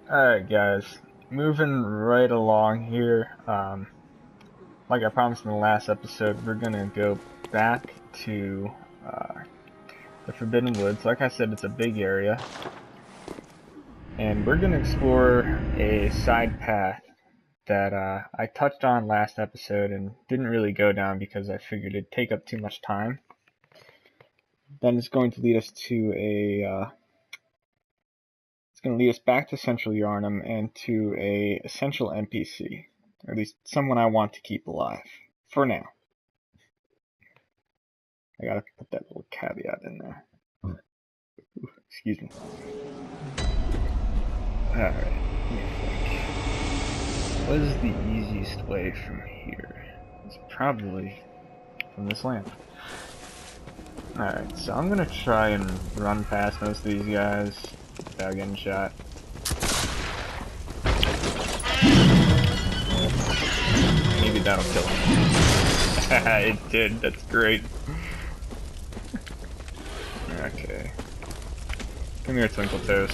Alright guys, moving right along here. Like I promised in the last episode, we're gonna go back to the Forbidden Woods. Like I said, it's a big area. And we're gonna explore a side path that I touched on last episode and didn't really go down because I figured it'd take up too much time. Then it's going to lead us to it's going to lead us back to Central Yarnum and to a essential NPC, or at least someone I want to keep alive for now. I gotta put that little caveat in there. Ooh, excuse me. Alright, let me think. What is the easiest way from here? It's probably from this lamp. Alright, so I'm gonna try and run past most of these guys without getting shot. Maybe that'll kill him. It did, that's great. Okay. Come here, Twinkle Toes.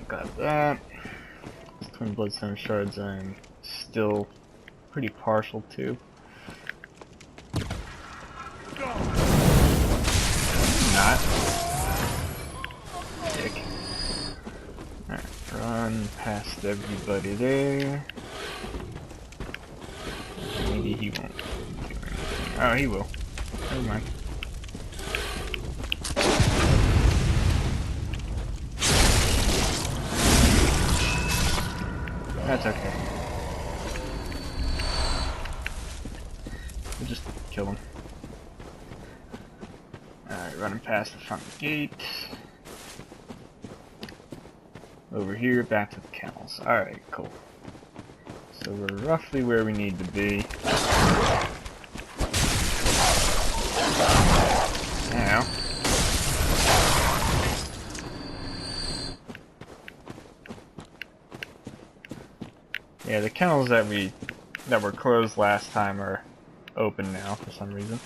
Got that. These twin bloodstone shards I'm still pretty partial to. Not. Dick. Alright, run past everybody there. Maybe he won't do anything. Oh, he will. Never mind. That's okay. We'll just kill him. Alright, running past the front gate. Over here, back to the kennels. Alright, cool. So we're roughly where we need to be. Now. Yeah, the kennels that were closed last time are open now for some reason.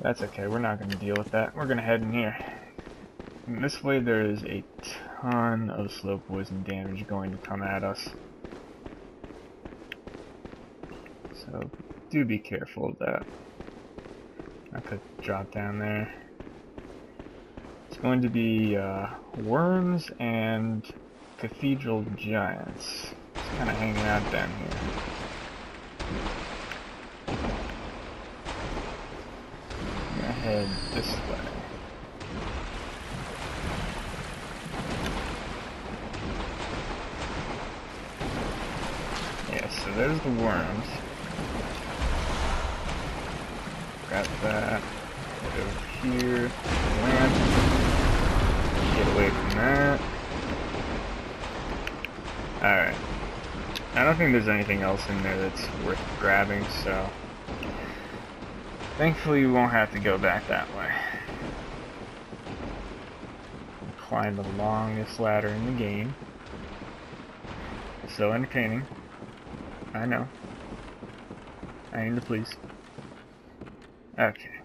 That's okay, we're not going to deal with that. We're going to head in here. And this way there is a ton of slow poison damage going to come at us. So do be careful of that. I could drop down there. It's going to be worms and cathedral giants. It's kind of hanging out down here. I'm gonna head this way. Yeah, so there's the worms. Grab that. Head over here. Lamp. Get away from that. Alright. I don't think there's anything else in there that's worth grabbing, so thankfully we won't have to go back that way. Climb the longest ladder in the game. So entertaining. I know. I aim to please. Okay.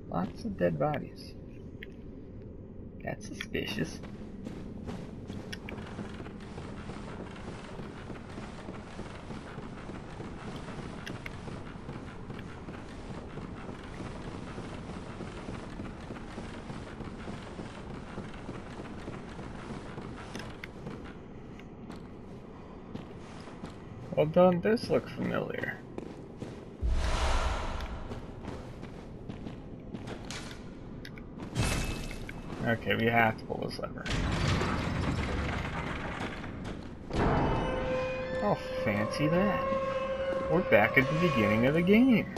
Lots of dead bodies. That's suspicious. Well, doesn't this look familiar? Okay, we have to pull this lever. Oh, fancy that. We're back at the beginning of the game.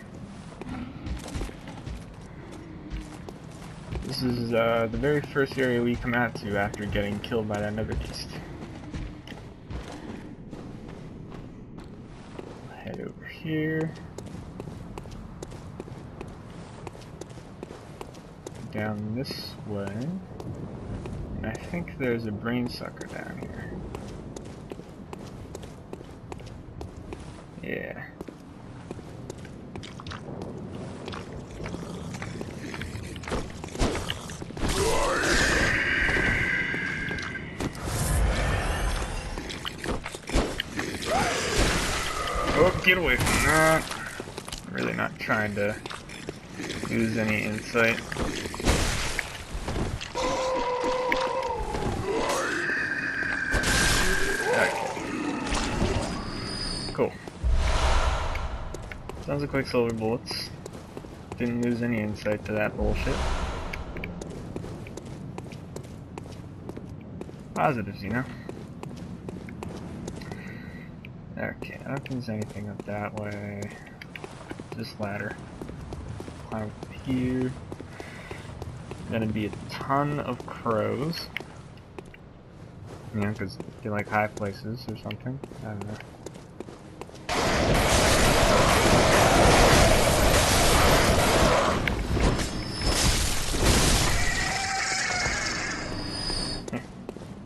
This is the very first area we come out to after getting killed by that nether beast. Head over here. Down this way. And I think there's a brain sucker down here. Yeah. Oh, get away from that. I'm really not trying to lose any insight. Okay. Cool. Sounds like Quicksilver bullets. Didn't lose any insight to that bullshit. Positives, you know? Okay, I don't think there's anything up that way. This ladder. Climb up here. Gonna be a ton of crows. You know, because they like high places or something. I don't know.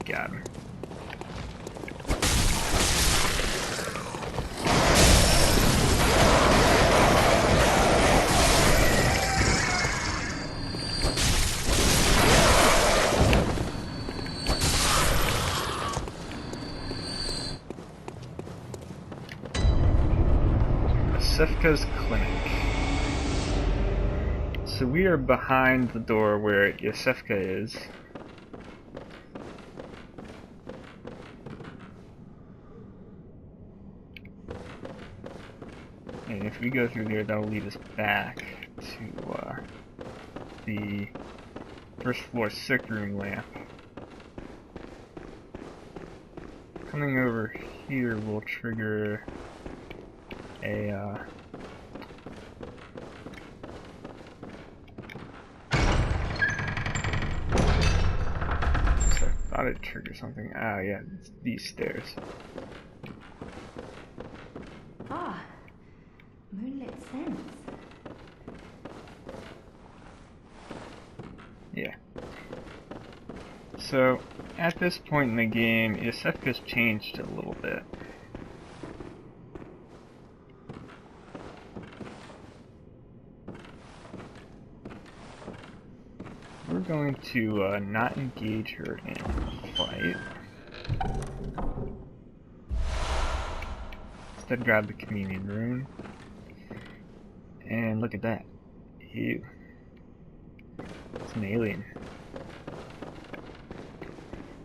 Got him. Yosefka's clinic. So we are behind the door where Yosefka is. And if we go through there, that'll lead us back to the first floor sick room lamp. Coming over here will trigger a so I thought it triggered something. Ah, yeah, it's these stairs. Ah, moonlit scents. Yeah. So, at this point in the game, Yosefka's changed a little bit. We're going to not engage her in a fight. Instead, grab the communion rune. And look at that. Ew. It's an alien.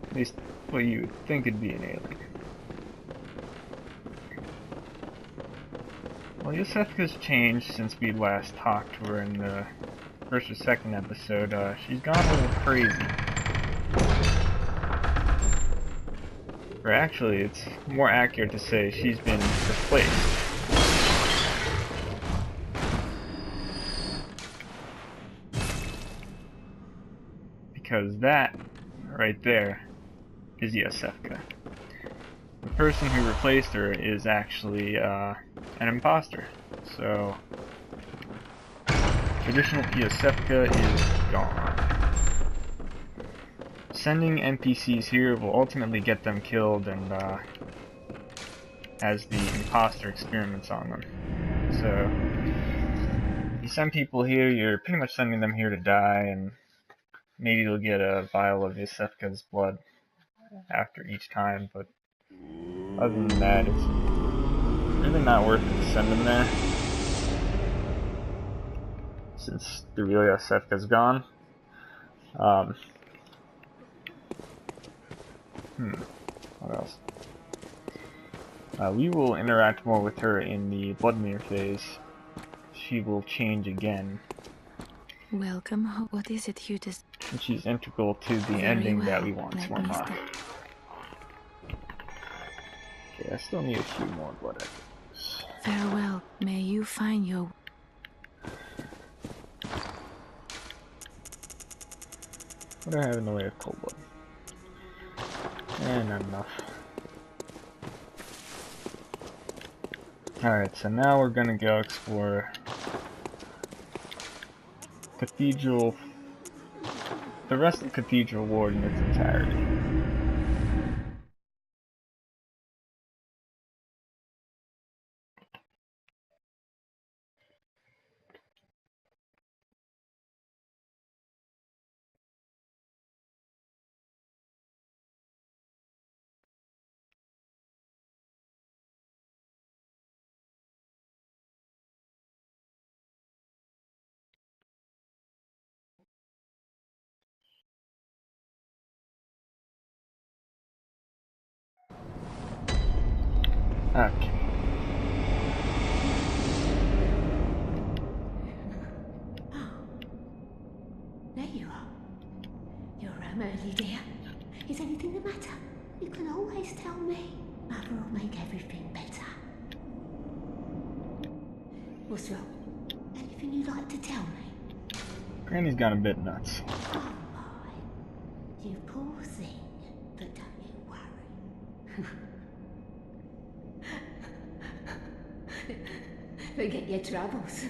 At least, well, you would think it'd be an alien. Well, Yosefka's changed since we last talked to her in the first or second episode. She's gone a little crazy. Or actually, it's more accurate to say she's been replaced. Because that, right there, is Yosefka. The person who replaced her is actually an imposter. So, traditional Yosefka is gone. Sending NPCs here will ultimately get them killed and as the imposter experiments on them. So, if you send people here, you're pretty much sending them here to die, and maybe you'll get a vial of Yosefka's blood after each time, but other than that, it's really not worth it to send them there, since the real Yosefka's gone. What else? We will interact more with her in the Bloodmere phase. She will change again. Welcome. What is it you just? And she's integral to the ending that we want from her. Okay, I still need a few more blood echoes. Farewell. May you find your. What do I have in the way of cold blood? And not enough. Alright, so now we're gonna go explore Cathedral, the rest of Cathedral Ward in its entirety. Okay. There you are. You're early, dear. Is anything the matter? You can always tell me. Mother will make everything better. What's wrong? Anything you'd like to tell me? Granny's gone a bit nuts. Oh my. You poor thing. But don't you worry. Forget your troubles.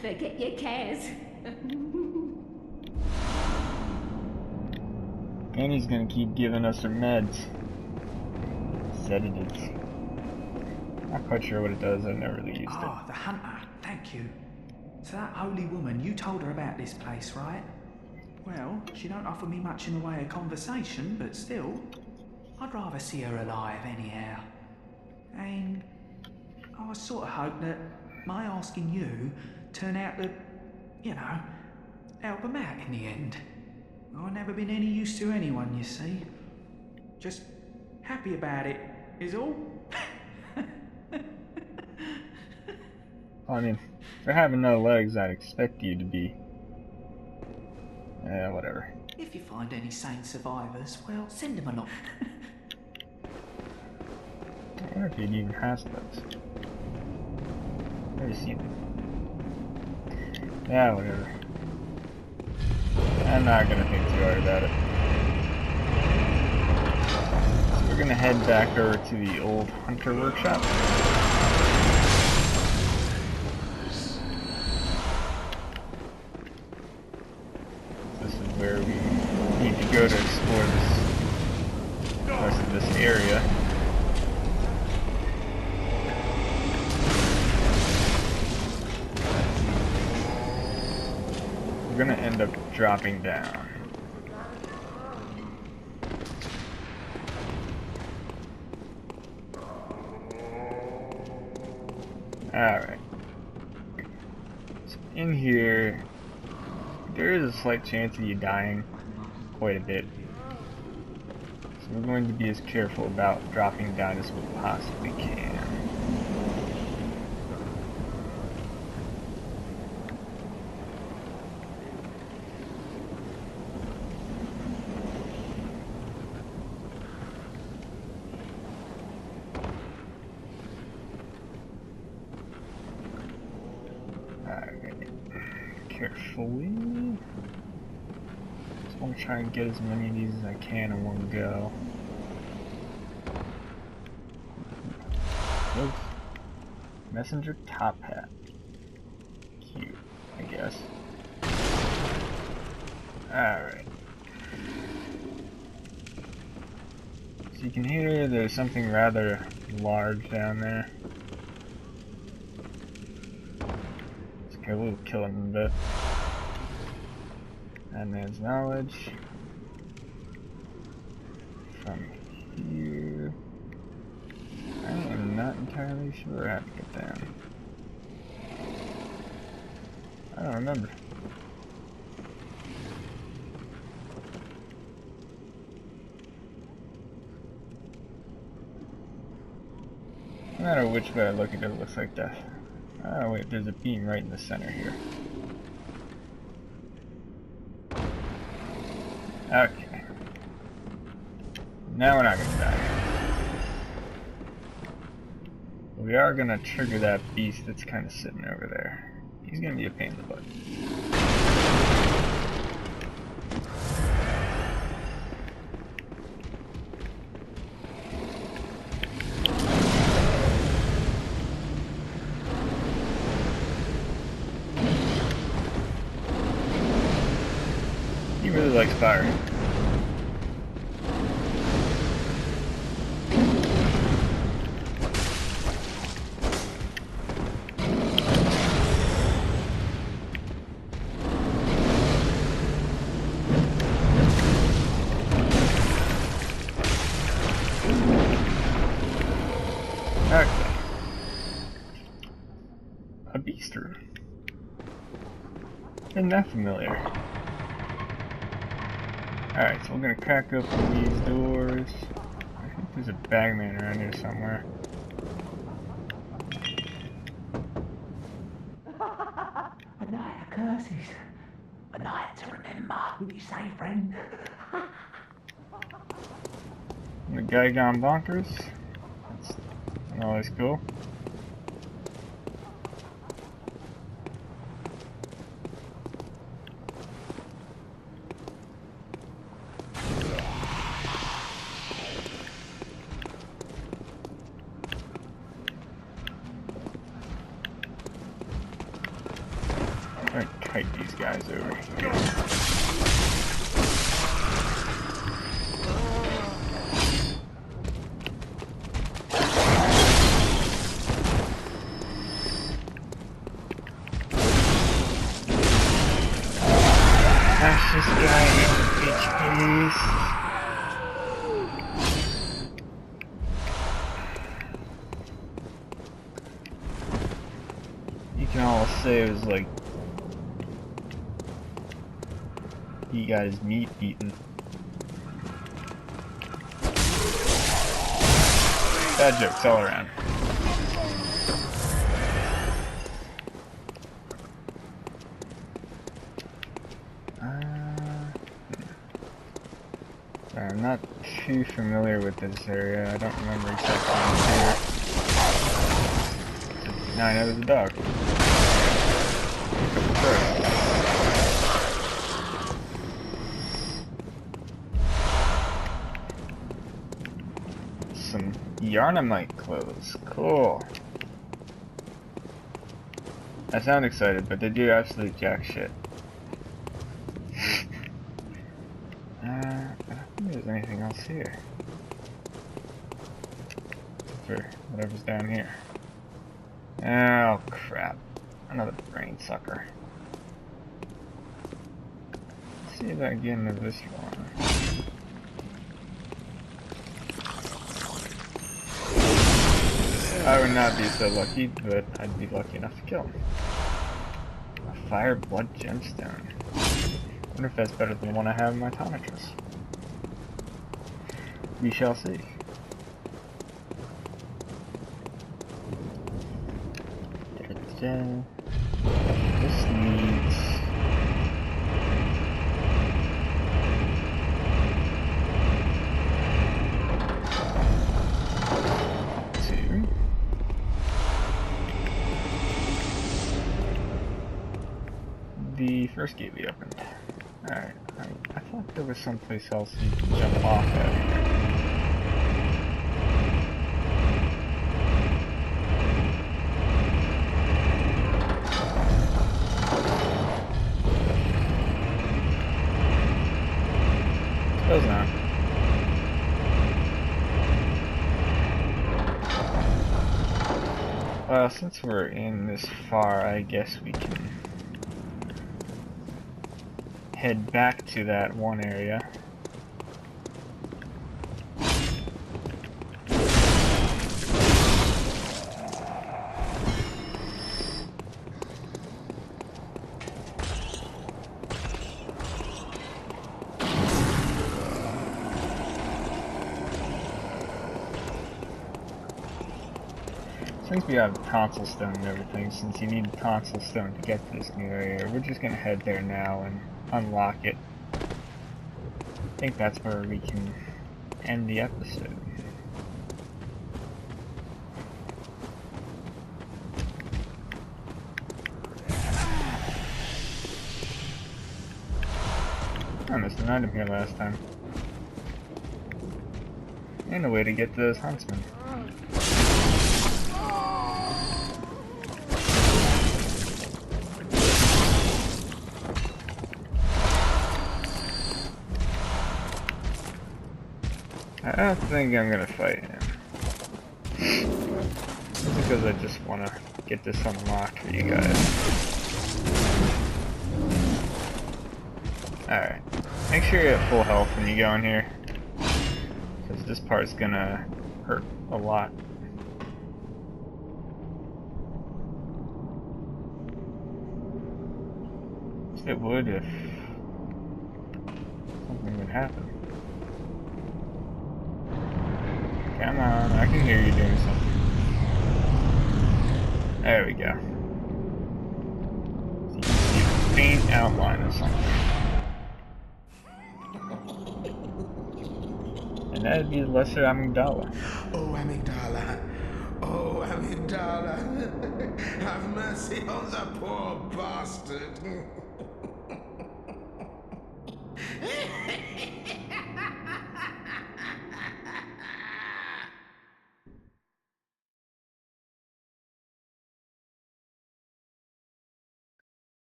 Forget your cares. Granny's gonna keep giving us her meds. Sedatives. Not quite sure what it does, I've never really used it. Ah, the hunter, thank you. So that holy woman, you told her about this place, right? Well, she don't offer me much in the way of conversation, but still, I'd rather see her alive anyhow. And I sort of hope that my asking you turn out to, you know, help them out in the end. I've never been any use to anyone, you see. Just happy about it, is all. I mean, for having no legs, I'd expect you to be... Yeah, whatever. If you find any sane survivors, well, send them along. I wonder if he'd even has those. Never seen them. Yeah, whatever. I'm not gonna think too hard about it. So we're gonna head back over to the old hunter workshop. This is where we need to go to explore this rest of this area. We're gonna end up dropping down. Alright. So in here, there is a slight chance of you dying quite a bit. So we're going to be as careful about dropping down as we possibly can. Carefully. Just want to try and get as many of these as I can in one go. Oops. Messenger top hat. Cute, I guess. Alright. So you can hear there's something rather large down there. Okay, we'll kill him in a bit. And there's knowledge. From here. I am not entirely sure how to get down. I don't remember. No matter which way I look at it, it looks like death. Oh wait, there's a beam right in the center here. Okay. Now we're not gonna die. We are gonna trigger that beast that's kind of sitting over there. He's gonna be a pain in the butt. He really likes fire. Okay. A beaster. Isn't that familiar? Alright, so we're gonna crack open these doors. I think There's a bagman around here somewhere. A night of curses. A night to remember. Would you say, friend? The guy gone bonkers. That's always cool. I'm gonna kite these guys over here. Smash this guy in the bitch, please. You can all say it was like he got his meat eaten. Bad jokes all around. Sorry, I'm not too familiar with this area. I don't remember exactly what's here. Now I know there's a dog. Some Yarnamite clothes. Cool. I sound excited, but they do absolute jack shit. I don't think there's anything else here. Except for whatever's down here. Oh crap. Another brain sucker. Let's see if I can get into this one. I would not be so lucky, but I'd be lucky enough to kill him. A fire blood gemstone. I wonder if that's better than the one I have in my tomatress. We shall see. This needs... the first gate we opened. Alright, I thought there was someplace else you could jump off at here. Suppose not. Well, since we're in this far, I guess we can head back to that one area. Since we have tonsil stone and everything, since you need tonsil stone to get to this new area, we're just gonna head there now and unlock it. I think that's where we can end the episode. I missed an item here last time. And a way to get to those huntsmen. I don't think I'm gonna fight him. Because I just wanna get this unlocked for you guys. Alright. Make sure you're at full health when you go in here. Because this part's gonna hurt a lot. It would if something would happen. Come on, I can hear you doing something. There we go. So you can see a faint outline of something. And that'd be the lesser amygdala. Oh, amygdala. Oh, amygdala. Have mercy on the poor bastard.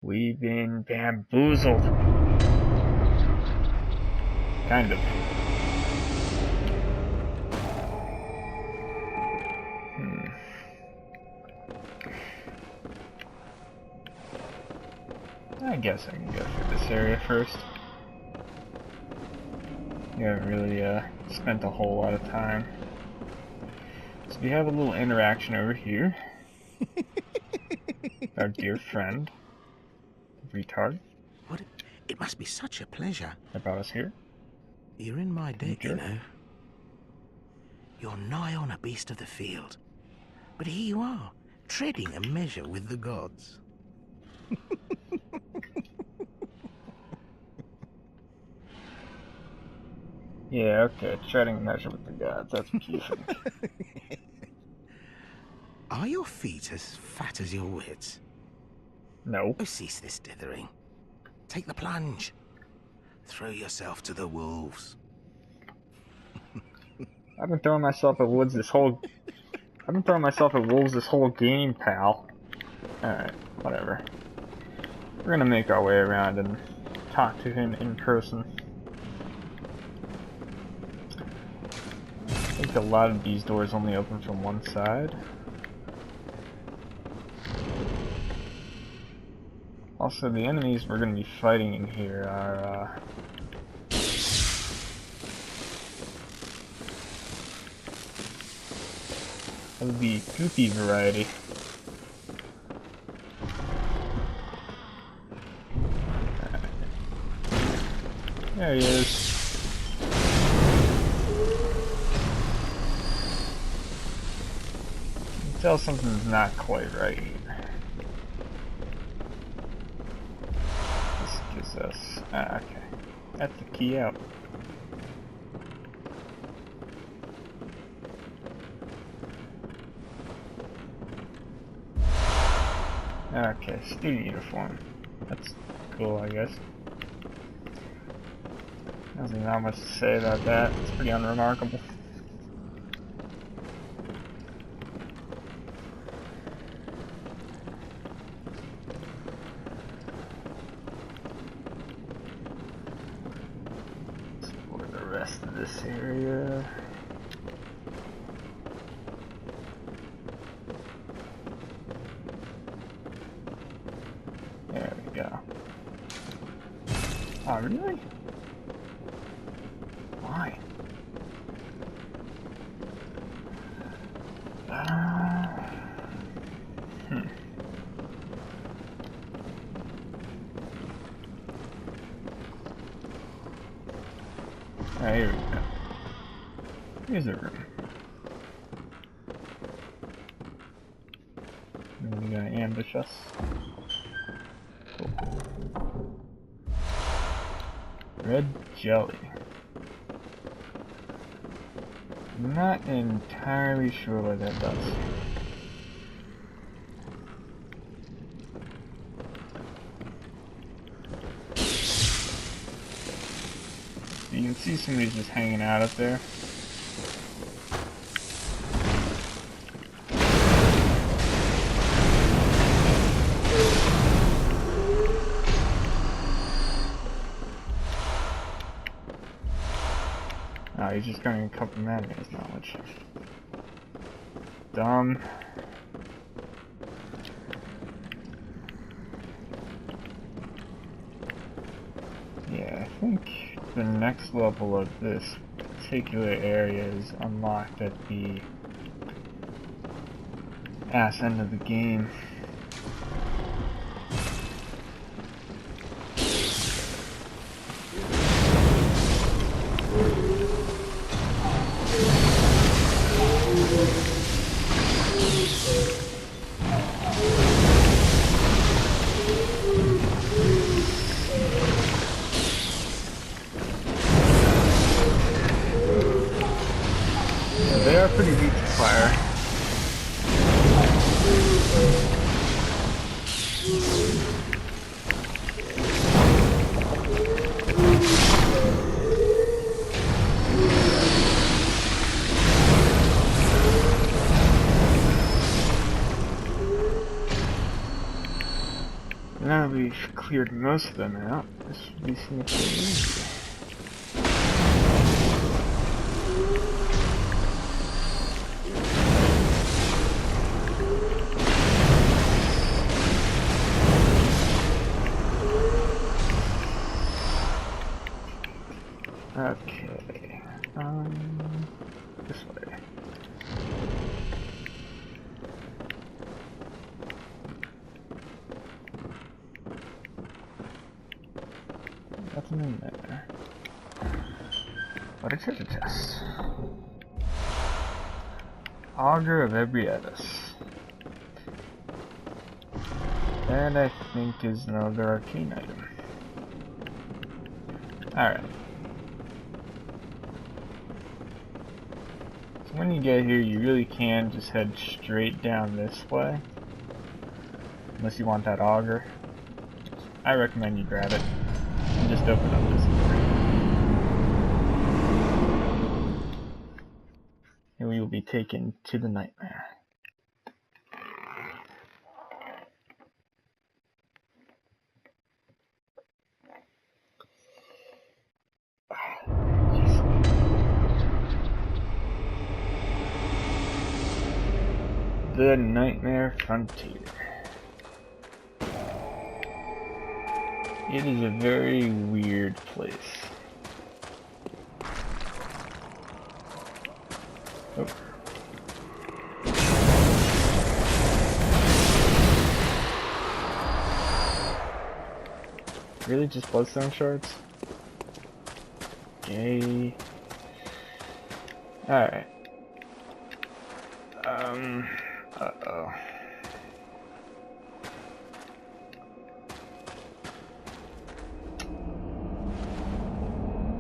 We've been bamboozled. Kind of. I guess I can go through this area first. We haven't really spent a whole lot of time. So we have a little interaction over here. Our dear friend. Retard. What? It must be such a pleasure. That brought us here. You're in my debt, you Jerk. know. You're nigh on a beast of the field. But here you are, treading a measure with the gods. Yeah, okay, treading a measure with the gods, that's what you think. Are your feet as fat as your wits? No. Oh, cease this dithering. Take the plunge. Throw yourself to the wolves. I've been throwing myself at wolves this whole game, pal. Alright, whatever. We're gonna make our way around and talk to him in person. I think a lot of these doors only open from one side. Also, the enemies we're going to be fighting in here are, of the goofy variety. There he is. You can tell something's not quite right here. Us. Okay. That's the key out. Okay, student uniform. That's cool, I guess. There's not much to say about that. It's pretty unremarkable. Rest of this area. There we go. Oh, really? Why? Alright, here we go. Here's a room. And we're gonna ambush us. Cool. Red jelly. I'm not entirely sure what that does. You can see somebody's just hanging out up there. Oh, he's just going to cover man's knowledge. Dumb. Yeah, I think the next level of this particular area is unlocked at the ass end of the game. pretty deep fire. Now that we've cleared most of them out, this should be significantly easier. Okay, this way. Nothing in there. What a treasure chest. Auger of Ebrietas. That I think is another arcane item. Alright. So when you get here, you really can just head straight down this way. Unless you want that auger. I recommend you grab it. And just open up this door. And we will be taken to the nightmare. The Nightmare Frontier. It is a very weird place. Oh. Really, just bloodstone shards? Okay. Alright. Uh-oh.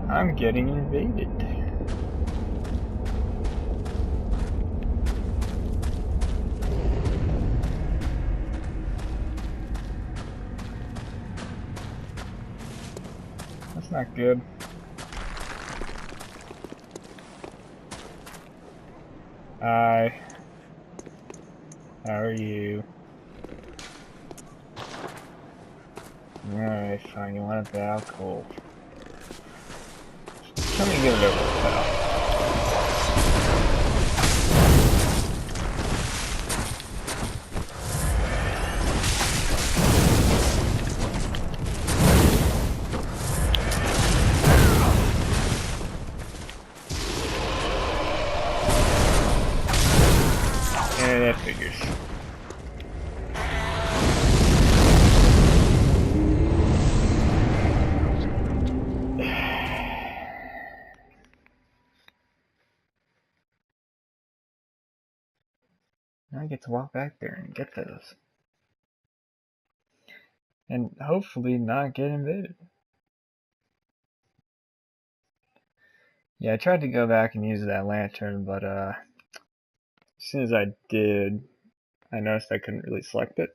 I'm getting invaded. That's not good. Hi. How are you? Alright, fine. You want the alcohol. Let me get it over with, pal. Yeah, that figures. Now I get to walk back there and get those. And hopefully not get invaded. Yeah, I tried to go back and use that lantern, but as soon as I did, I noticed I couldn't really select it.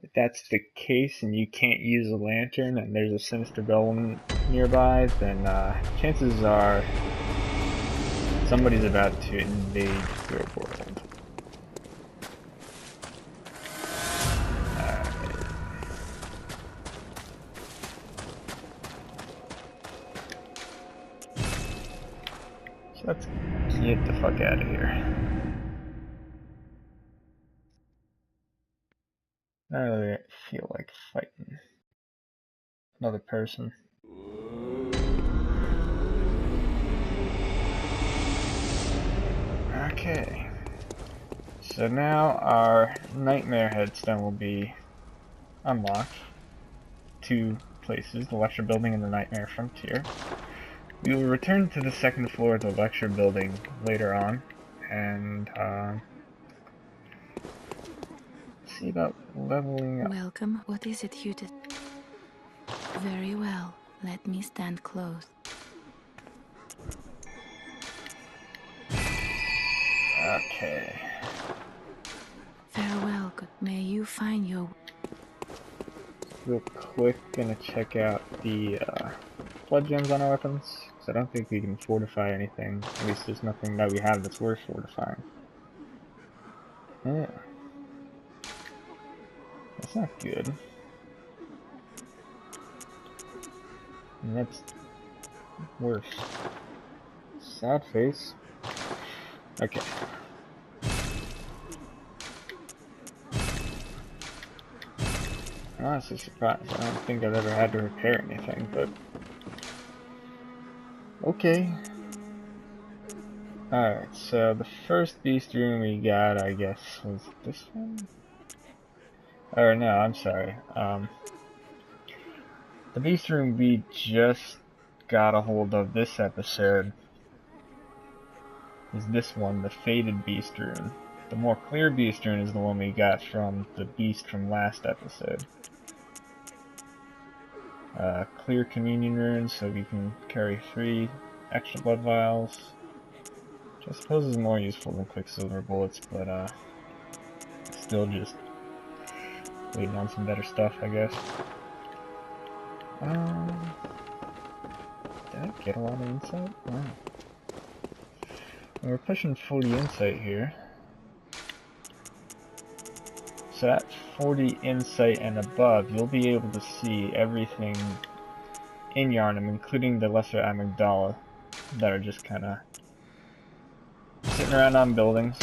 If that's the case and you can't use a lantern and there's a sinister golem nearby, then chances are somebody's about to invade your world. So let's get the fuck out of here. I don't really feel like fighting another person. Okay. So now our nightmare headstone will be unlocked. Two places, the lecture building and the nightmare frontier. We will return to the second floor of the lecture building later on, and see about leveling up. Welcome. What is it you did? Very well. Let me stand close. Okay. Farewell, good. May you find your. Real quick, gonna check out the blood gems on our weapons, because I don't think we can fortify anything. At least there's nothing that we have that's worth fortifying. Yeah. That's not good. And that's worse. Sad face. Okay. I'm honestly surprised. I don't think I've ever had to repair anything, but okay. Alright, so the first beast room we got, I guess, was this one? Or no, I'm sorry. The beast room we just got a hold of this episode is this one, the faded beast rune. The more clear beast rune is the one we got from the beast from last episode. Clear communion rune, so we can carry 3 extra blood vials, which I suppose is more useful than quicksilver bullets, but still just waiting on some better stuff, I guess. Did I get a lot of insight? Wow. We're pushing 40 insight here. So at 40 insight and above, you'll be able to see everything in Yharnam, including the lesser amygdala, that are just kind of sitting around on buildings.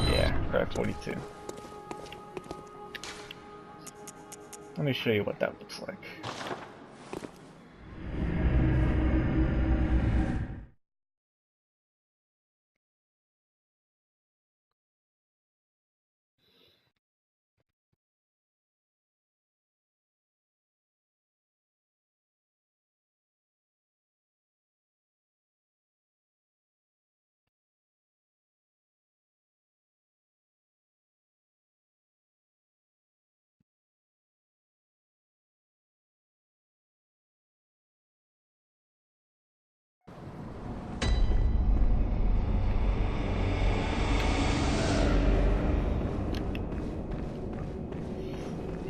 Yeah, probably 42. Let me show you what that looks like.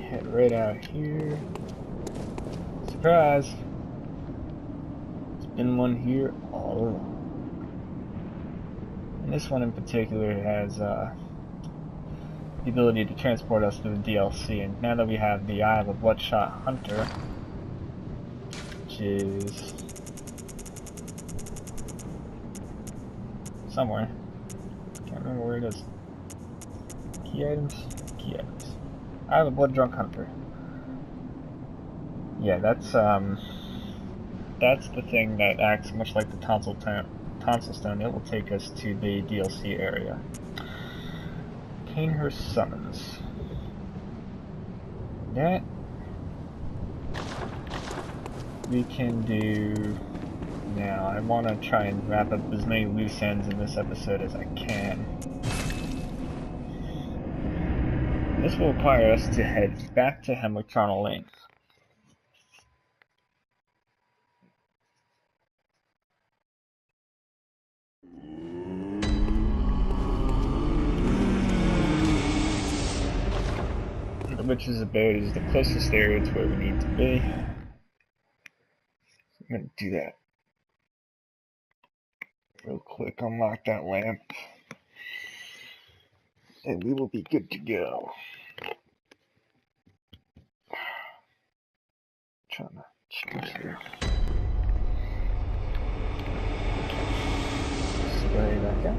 Head right out here. Surprise! There's been one here all along. And this one in particular has the ability to transport us to the DLC, and now that we have the Eye of a Bloodshot Hunter, which is somewhere, can't remember where it is. Key items? Key items. Eye of a Blood Drunk Hunter. Yeah, that's the thing that acts much like the tonsil stone. It will take us to the DLC area. Canehurst Summons. That we can do now. I want to try and wrap up as many loose ends in this episode as I can. This will require us to head back to Hemlock Charnel Lane. The Witch's Abode is the closest area to where we need to be. I'm going to do that real quick. Unlock that lamp. And we will be good to go. Trying to choose here. Spray back out.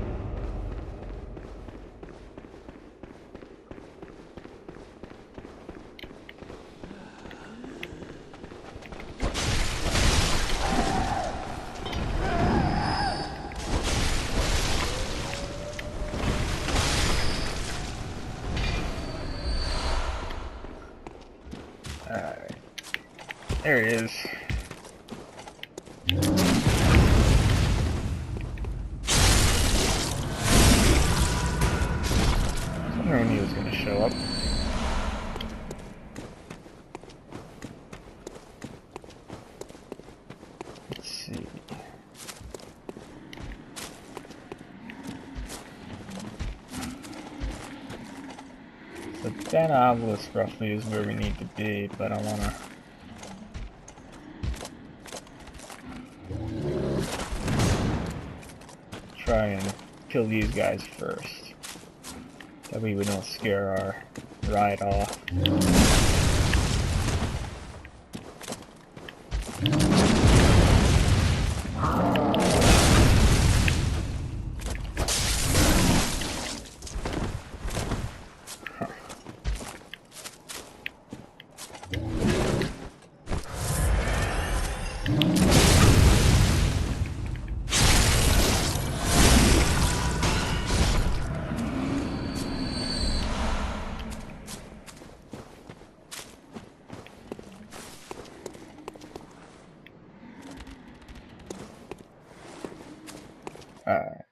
Alright. There it is. I never knew he was going to show up. Let's see. So that obelisk roughly is where we need to be, but I want to try and kill these guys first. That way we don't scare our ride off. Alright.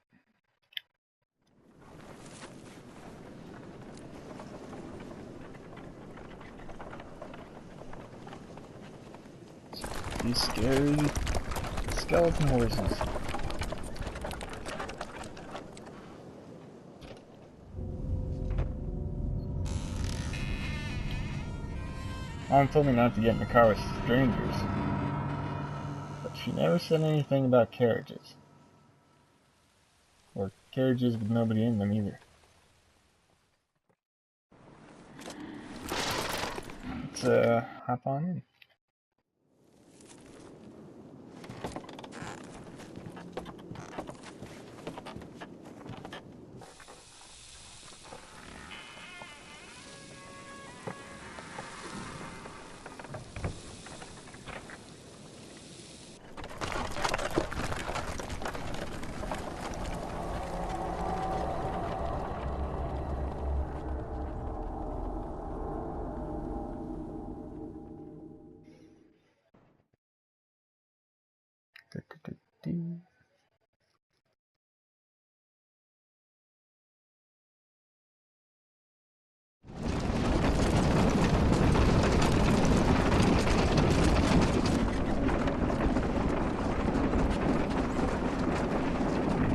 These scary skeleton horses. Mom told me not to get in the car with strangers, but she never said anything about carriages. Or carriages with nobody in them either. Let's hop on in.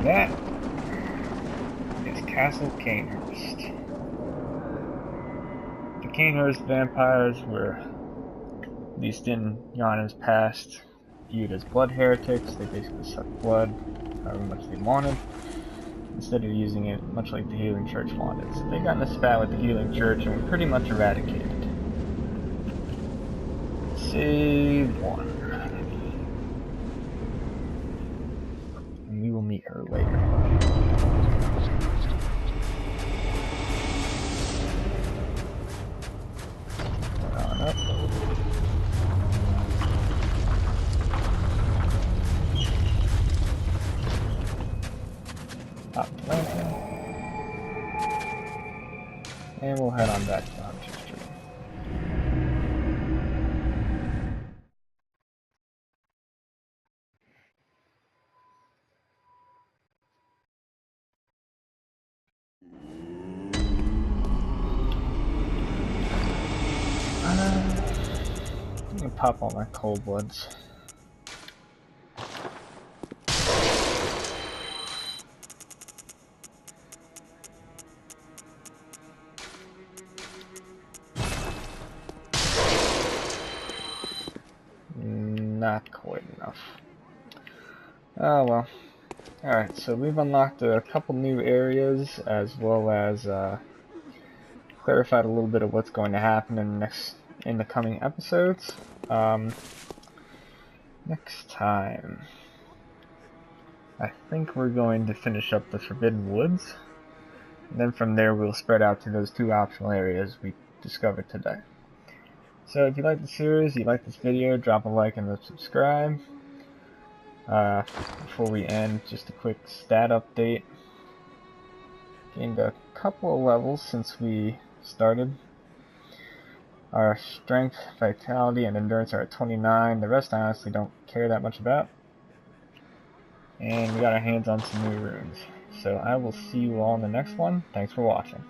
That is Castle Canehurst. The Canehurst vampires were, at least in Yana's past, viewed as blood heretics. They basically sucked blood however much they wanted, instead of using it much like the Healing Church wanted. So they got in a spat with the Healing Church and were pretty much eradicated. Save one. And we will meet her later. On up. Pop the lantern. And we'll head on back to Hunter Street. I'm gonna pop all my cold bloods. Not quite enough. Oh well. Alright, so we've unlocked a couple new areas as well as clarified a little bit of what's going to happen in the coming episodes. Next time, I think we're going to finish up the Forbidden Woods, and then from there we'll spread out to those two optional areas we discovered today. So if you like the series, you like this video, drop a like and a subscribe. Before we end, just a quick stat update. Gained a couple of levels since we started. Our strength, vitality, and endurance are at 29. The rest I honestly don't care that much about. And we got our hands on some new runes. So I will see you all in the next one. Thanks for watching.